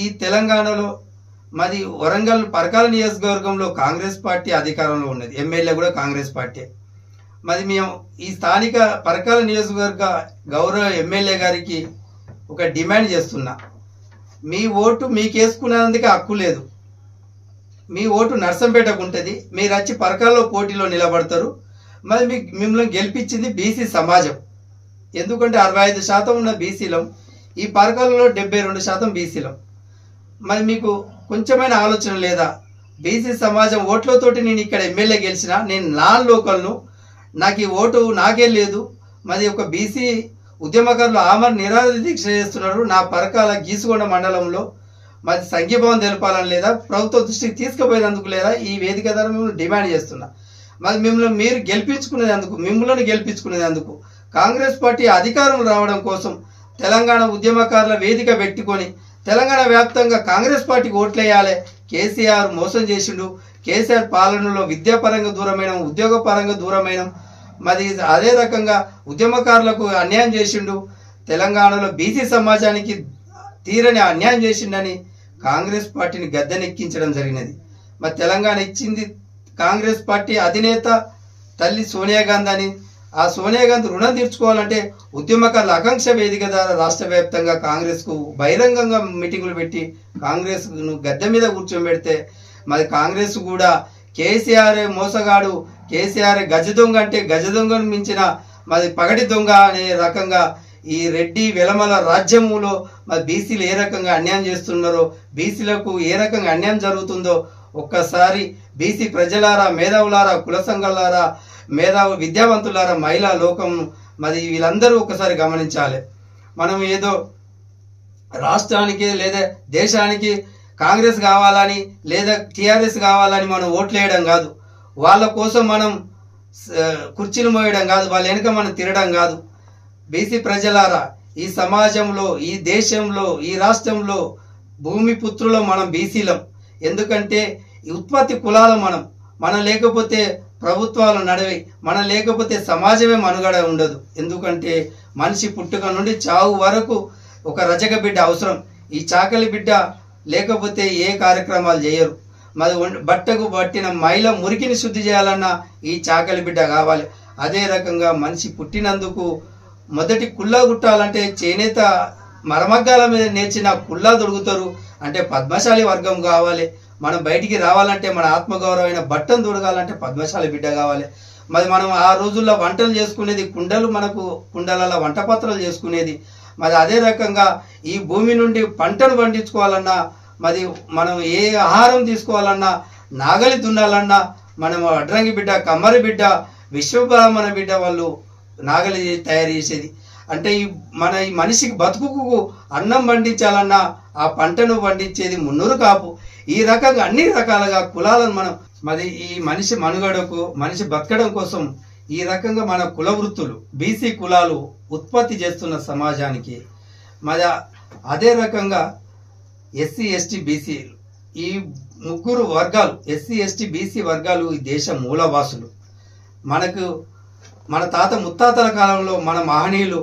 ఈ తెలంగాణలో మాది వరంగల్ పరకాల నియోజకవర్గంలో కాంగ్రెస్ పార్టీ అధికారంలో ఉన్నది, ఎమ్మెల్యే కూడా కాంగ్రెస్ పార్టీ. మరి మేము ఈ స్థానిక పరకాల నియోజకవర్గ గౌరవ ఎమ్మెల్యే గారికి ఒక డిమాండ్ చేస్తున్నా. మీ ఓటు మీకు వేసుకునేందుకు హక్కు లేదు. మీ ఓటు నర్సంపేటకు ఉంటుంది, మీరు వచ్చి పరకాల్లో పోటీలో నిలబడతారు. మరి మిమ్మల్ని గెలిపించింది బీసీ సమాజం. ఎందుకంటే 65% ఉన్న బీసీలం, ఈ పరకాలలో 72% బీసీలం. మరి మీకు కొంచెమైన ఆలోచన లేదా? బీసీ సమాజం ఓట్లతోటి నేను ఇక్కడ ఎమ్మెల్యే గెలిచిన, నేను నాన్ లోకల్ను, నాకు ఈ ఓటు నాకే లేదు. మరి ఒక బీసీ ఉద్యమకారులు ఆమర నిరాహార దీక్ష చేస్తున్నారు నా పరకాల గీసుకొండ మండలంలో. మరి సంఘీభావం తెలపాలని లేదా, ప్రభుత్వ దృష్టికి తీసుకుపోయేందుకు లేదా, ఈ వేదిక ద్వారా మిమ్మల్ని డిమాండ్ చేస్తున్నా. మరి మిమ్మల్ని గెలిపించుకునేందుకు కాంగ్రెస్ పార్టీ అధికారం రావడం కోసం తెలంగాణ ఉద్యమకారుల వేదిక పెట్టుకొని తెలంగాణ వ్యాప్తంగా కాంగ్రెస్ పార్టీకి ఓట్లేయాలి. కేసీఆర్ మోసం చేసిండు, కేసీఆర్ పాలనలో విద్యాపరంగా దూరమైన, ఉద్యోగపరంగా దూరమైన, మరి అదే రకంగా ఉద్యమకారులకు అన్యాయం చేసిండు, తెలంగాణలో బీసీ సమాజానికి తీరని అన్యాయం చేసిండని కాంగ్రెస్ పార్టీని గద్దెనెక్కించడం జరిగినది. మరి తెలంగాణ ఇచ్చింది కాంగ్రెస్ పార్టీ అధినేత తల్లి సోనియా గాంధీ అని. ఆ సోనియా గాంధీ రుణం తీర్చుకోవాలంటే ఉద్యమకారుల ఆకాంక్ష వేదిక ద్వారా రాష్ట్ర వ్యాప్తంగా కాంగ్రెస్కు బహిరంగంగా మీటింగులు పెట్టి కాంగ్రెస్ను గద్దె మీద కూర్చోబెడితే, మరి కాంగ్రెస్ కూడా కేసీఆర్ మోసగాడు, కేసీఆర్ గజ దొంగ అంటే గజ దొంగను మించిన మరి పగటి దొంగ అనే రకంగా ఈ రెడ్డి వెలమల రాజ్యములో మరి బీసీలు ఏ రకంగా అన్యాయం చేస్తున్నారో, బీసీలకు ఏ రకంగా అన్యాయం జరుగుతుందో ఒక్కసారి బీసీ ప్రజలారా, మేధావులారా, కుల సంఘాలారా, మేధావు విద్యావంతులారా, మహిళా లోకం మరి వీళ్ళందరూ ఒకసారి గమనించాలి. మనం ఏదో రాష్ట్రానికి లేదా దేశానికి కాంగ్రెస్ కావాలని లేదా టీఆర్ఎస్ కావాలని మనం ఓట్లేయడం కాదు, వాళ్ళ కోసం మనం కుర్చీలు మోయడం కాదు, వాళ్ళ వెనుక మనం తిరగడం కాదు. బీసీ ప్రజలారా, ఈ సమాజంలో, ఈ దేశంలో, ఈ రాష్ట్రంలో భూమి పుత్రులో మనం బీసీలం. ఎందుకంటే ఈ ఉత్పత్తి కులాలు మనం లేకపోతే ప్రభుత్వాలు నడవి, మనం లేకపోతే సమాజమే మనుగడ ఉండదు. ఎందుకంటే మనిషి పుట్టుక నుండి చావు వరకు ఒక రజక బిడ్డ అవసరం. ఈ చాకలి బిడ్డ లేకపోతే ఏ కార్యక్రమాలు చేయరు. మరి బట్టకు పట్టిన మైల మురికిని శుద్ధి చేయాలన్నా ఈ చాకలి బిడ్డ కావాలి. అదే రకంగా మనిషి పుట్టినందుకు మొదటి కుల్లా గుట్టాలంటే చేనేత మరమగ్గాల మీద నేర్చిన కుల్లా దొడుగుతారు అంటే పద్మశాలి వర్గం కావాలి. మనం బయటికి రావాలంటే మన ఆత్మగౌరవమైన బట్టను దొడగాలంటే పద్మశాలి బిడ్డ కావాలి. మరి మనం ఆ రోజుల్లో వంటలు చేసుకునేది కుండలు, మనకు కుండలలో వంట పాత్రలు చేసుకునేది. మరి అదే రకంగా ఈ భూమి నుండి పంటను పండించుకోవాలన్నా, మరి మనం ఏ ఆహారం తీసుకోవాలన్నా, నాగలి దున్నాలన్నా మనం అడ్రంగి బిడ్డ, కమ్మరి బిడ్డ, విశ్వబ్రాహ్మణ బిడ్డ వాళ్ళు నాగలి తయారు చేసేది. అంటే ఈ మనిషికి బతుకుకు అన్నం పండించాలన్నా ఆ పంటను పండించేది మున్నూరు కాపు. ఈ రకంగా అన్ని రకాలుగా కులాలను మనం మరి ఈ మనిషి మనుగడకు, మనిషి బతకడం కోసం ఈ రకంగా మన కుల వృత్తులు, బీసీ కులాలు ఉత్పత్తి చేస్తున్న సమాజానికి మరి అదే రకంగా ఎస్సీ ఎస్టీ బీసీ ఈ ముగ్గురు వర్గాలు, ఎస్సీ ఎస్టీ బీసీ వర్గాలు ఈ దేశ మూలవాసులు. మన తాత ముత్తాతల కాలంలో మన మహనీయులు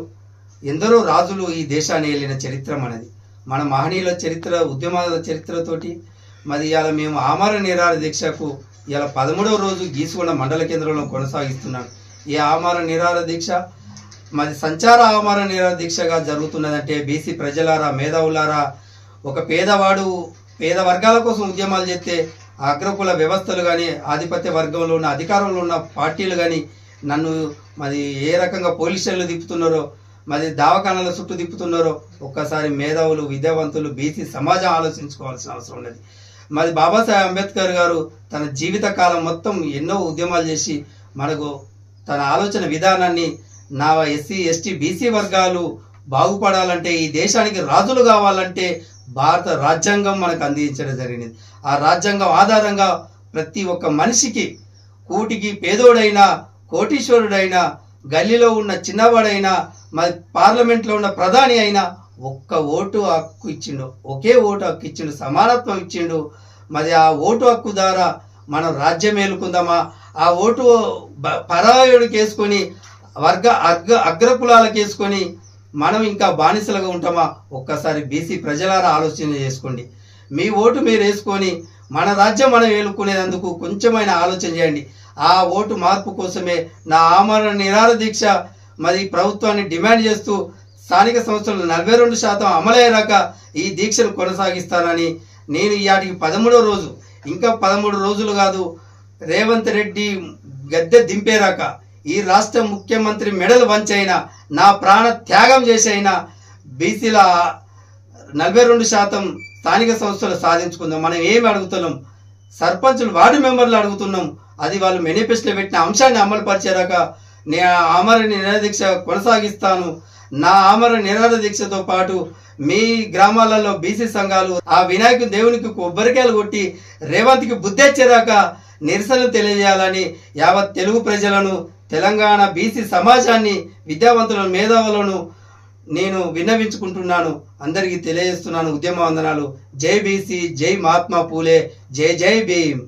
ఎందరో రాజులు ఈ దేశాన్ని ఏలిన చరిత్ర మనది. మన మహనీయుల చరిత్ర, ఉద్యమాల చరిత్రతోటి మరి ఇవాళ మేము ఆమర నిరాహార దీక్షకు ఇవాళ 13వ రోజు గీసుకొండ మండల కేంద్రంలో కొనసాగిస్తున్నాం. ఈ ఆమర నిరాహార దీక్ష మరి సంచార ఆమర నిరాహార దీక్షగా జరుగుతున్నదంటే బీసీ ప్రజలారా, మేధావులారా, ఒక పేద వర్గాల కోసం ఉద్యమాలు చేస్తే అగ్రకుల వ్యవస్థలు కానీ, ఆధిపత్య వర్గంలో ఉన్న అధికారంలో ఉన్న పార్టీలు కానీ నన్ను మరి ఏ రకంగా పోలీస్ స్టేషన్లు తిప్పుతున్నారో, మరి దవాఖానాల చుట్టూ తిప్పుతున్నారో ఒక్కసారి మేధావులు, విద్యావంతులు, బీసీ సమాజం ఆలోచించుకోవాల్సిన అవసరం ఉన్నది. మరి బాబాసాహెబ్ అంబేద్కర్ గారు తన జీవిత కాలం మొత్తం ఎన్నో ఉద్యమాలు చేసి మనకు తన ఆలోచన విధానాన్ని నా ఎస్సీ ఎస్టీ బీసీ వర్గాలు బాగుపడాలంటే, ఈ దేశానికి రాజులు కావాలంటే భారత రాజ్యాంగం మనకు అందించడం జరిగింది. ఆ రాజ్యాంగం ఆధారంగా ప్రతి ఒక్క మనిషికి, కూటికి పేదోడైనా, కోటీశ్వరుడైనా, గల్లీలో ఉన్న చిన్నవాడైనా, మరి పార్లమెంట్లో ఉన్న ప్రధాని అయినా ఒక్క ఓటు హక్కు ఇచ్చిండు, ఒకే ఓటు హక్కు ఇచ్చిండు, సమానత్వం ఇచ్చిండు. మరి ఆ ఓటు హక్కు ద్వారా మనం రాజ్యం ఏలుకుందామా? ఆ ఓటు పరాయుడికి వేసుకొని అగ్రకులాలకు వేసుకొని మనం ఇంకా బానిసలుగా ఉంటామా? ఒక్కసారి బీసీ ప్రజలారా ఆలోచన చేసుకోండి. మీ ఓటు మీరు వేసుకొని మన రాజ్యం మనం ఏలుకునేందుకు కొంచెమైనా ఆలోచన చేయండి. ఆ ఓటు మార్పు కోసమే నా ఆమరణ నిరాహార దీక్ష మరి ప్రభుత్వాన్ని డిమాండ్ చేస్తూ స్థానిక సంస్థలు 42% అమలయ్యేరాక ఈ దీక్షను కొనసాగిస్తానని నేను ఈయాటికి 13వ రోజు, ఇంకా 13 రోజులు కాదు, రేవంత్ రెడ్డి గద్దె దింపేరాక ఈ రాష్ట్ర ముఖ్యమంత్రి మెడలు వంచైనా నా ప్రాణ త్యాగం చేసైనా బీసీల 42% స్థానిక సంస్థలు సాధించుకుందాం. మనం ఏమి అడుగుతున్నాం? సర్పంచులు, వార్డు మెంబర్లు అడుగుతున్నాం. అది వాళ్ళు మేనిఫెస్టోలో పెట్టిన అంశాన్ని అమలు పరిచేరాక నేను ఆమరణ నిరాహార దీక్ష కొనసాగిస్తాను. నా ఆమరణ నిరాహార దీక్షతో పాటు మీ గ్రామాలలో బీసీ సంఘాలు ఆ వినాయకుని దేవునికి కొబ్బరికాయలు కొట్టి రేవంత్కి బుద్ధెచ్చేదాకా నిరసనలు తెలియజేయాలని యావత్ తెలుగు ప్రజలను, తెలంగాణ బీసీ సమాజాన్ని, విద్యావంతులను, మేధావులను నేను విన్నవించుకుంటున్నాను. అందరికీ తెలియజేస్తున్నాను. ఉద్యమ వందనాలు. జై బీసీ, జై మహాత్మా పూలే, జై జై భీమ్.